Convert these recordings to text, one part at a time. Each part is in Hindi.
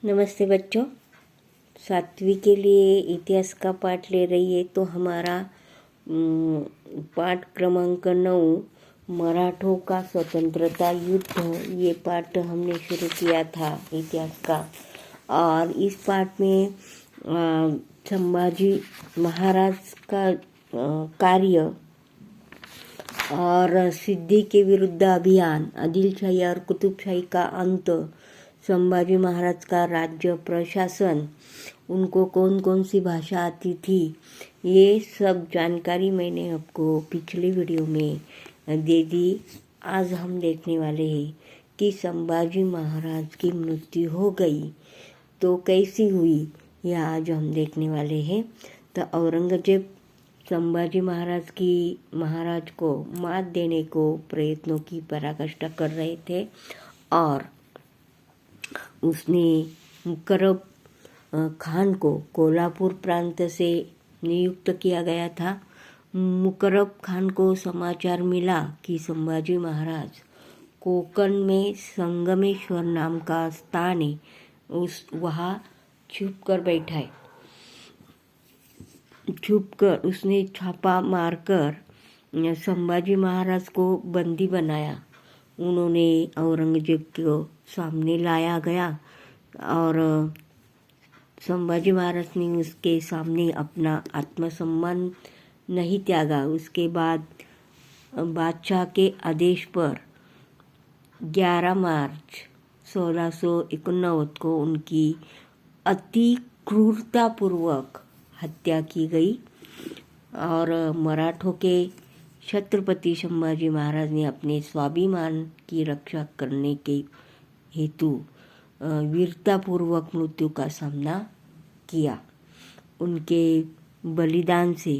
नमस्ते बच्चों। सातवीं के लिए इतिहास का पाठ ले रही है तो हमारा पाठ क्रमांक 9 मराठों का स्वतंत्रता युद्ध, ये पाठ हमने शुरू किया था इतिहास का। और इस पाठ में संभाजी महाराज का कार्य और सिद्दी के विरुद्ध अभियान, आदिलशाही और कुतुबशाही का अंत, संभाजी महाराज का राज्य प्रशासन, उनको कौन कौन सी भाषा आती थी, ये सब जानकारी मैंने आपको पिछले वीडियो में दे दी। आज हम देखने वाले हैं कि संभाजी महाराज की मृत्यु हो गई तो कैसी हुई, यह आज हम देखने वाले हैं। तो औरंगजेब संभाजी महाराज को मात देने को प्रयत्नों की पराकाष्ठा कर रहे थे और उसने मुकर्रब खान को कोल्हापुर प्रांत से नियुक्त किया गया था। मुकर्रब खान को समाचार मिला कि संभाजी महाराज कोकण में संगमेश्वर नाम का स्थान है, वहाँ छुप कर बैठा है। छुपकर उसने छापा मारकर संभाजी महाराज को बंदी बनाया। उन्होंने औरंगजेब को सामने लाया गया और संभाजी महाराज ने उसके सामने अपना आत्मसम्मान नहीं त्यागा। उसके बाद बादशाह के आदेश पर 11 मार्च 1689 को उनकी अति क्रूरतापूर्वक हत्या की गई और मराठों के छत्रपति संभाजी महाराज ने अपने स्वाभिमान की रक्षा करने के हेतु वीरतापूर्वक मृत्यु का सामना किया। उनके बलिदान से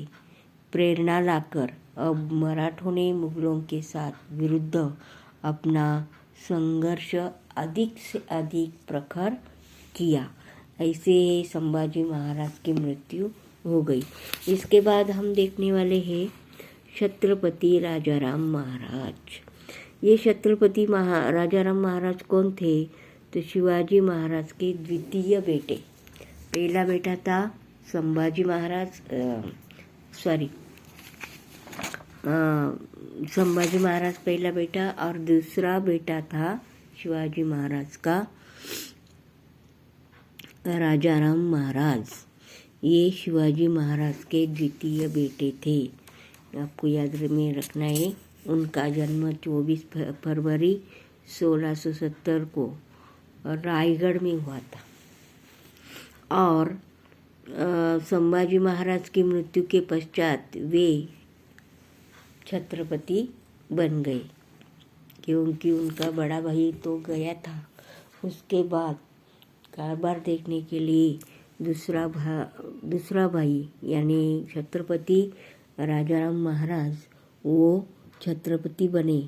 प्रेरणा लाकर अब मराठों ने मुगलों के साथ विरुद्ध अपना संघर्ष अधिक से अधिक प्रखर किया। ऐसे संभाजी महाराज की मृत्यु हो गई। इसके बाद हम देखने वाले हैं छत्रपति राजाराम महाराज। ये छत्रपति राजाराम महाराज कौन थे? तो शिवाजी महाराज के द्वितीय बेटे। पहला बेटा था संभाजी महाराज, संभाजी महाराज पहला बेटा, और दूसरा बेटा था शिवाजी महाराज का राजाराम महाराज। ये शिवाजी महाराज के द्वितीय बेटे थे। आपको याद में रखना है। उनका जन्म 24 फरवरी 1670 को रायगढ़ में हुआ था और संभाजी महाराज की मृत्यु के पश्चात वे छत्रपति बन गए, क्योंकि उनका बड़ा भाई तो गया था। उसके बाद कारबार देखने के लिए दूसरा भाई यानी छत्रपति राजाराम महाराज वो छत्रपति बने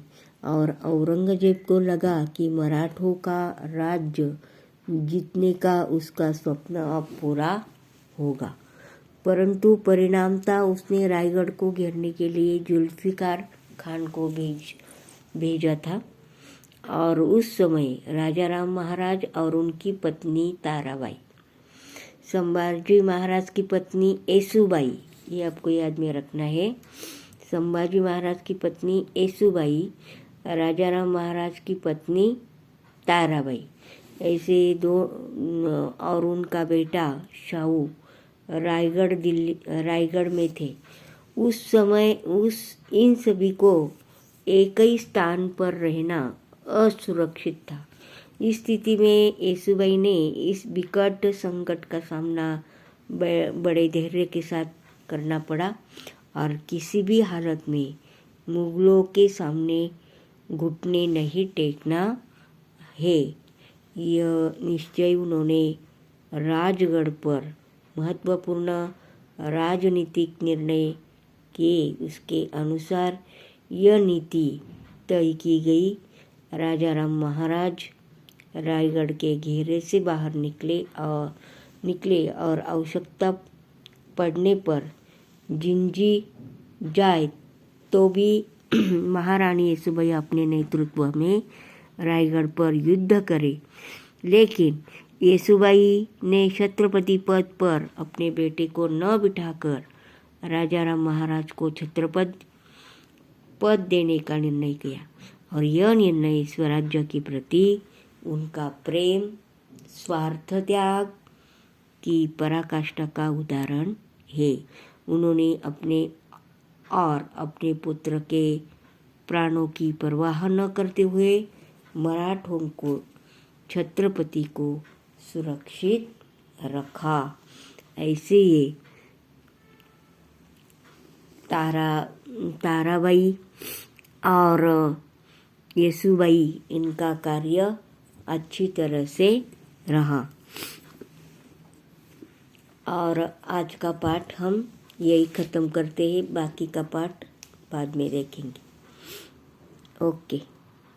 और औरंगजेब को लगा कि मराठों का राज्य जीतने का उसका स्वप्न अब पूरा होगा। परंतु परिणामतः उसने रायगढ़ को घेरने के लिए जुल्फिकार खान को भेजा था और उस समय राजाराम महाराज और उनकी पत्नी ताराबाई, संभाजी महाराज की पत्नी येसुबाई, ये आपको याद में रखना है। संभाजी महाराज की पत्नी येसुबाई, राजाराम महाराज की पत्नी ताराबाई, ऐसे दो, और उनका बेटा शाहू रायगढ़ में थे। उस समय इन सभी को एक ही स्थान पर रहना असुरक्षित था। इस स्थिति में येसुबाई ने इस विकट संकट का सामना बड़े धैर्य के साथ करना पड़ा और किसी भी हालत में मुगलों के सामने घुटने नहीं टेकना है, यह निश्चय उन्होंने राजगढ़ पर महत्वपूर्ण राजनीतिक निर्णय किए। उसके अनुसार यह नीति तय की गई। राजाराम महाराज रायगढ़ के घेरे से बाहर निकले और आवश्यकता पड़ने पर जिंजी जाए तो भी महारानी येसुबाई अपने नेतृत्व में रायगढ़ पर युद्ध करे। लेकिन येसुबाई ने छत्रपति पद पर अपने बेटे को न बिठाकर राजा राम महाराज को छत्रपति पद देने का निर्णय किया और यह निर्णय स्वराज्य के प्रति उनका प्रेम, स्वार्थ त्याग की पराकाष्ठा का उदाहरण है। उन्होंने अपने और अपने पुत्र के प्राणों की परवाह न करते हुए मराठों को छत्रपति को सुरक्षित रखा। ऐसे ये ताराबाई और येसुबाई इनका कार्य अच्छी तरह से रहा। और आज का पाठ हम यही ख़त्म करते हैं, बाकी का पाठ बाद में देखेंगे। ओके।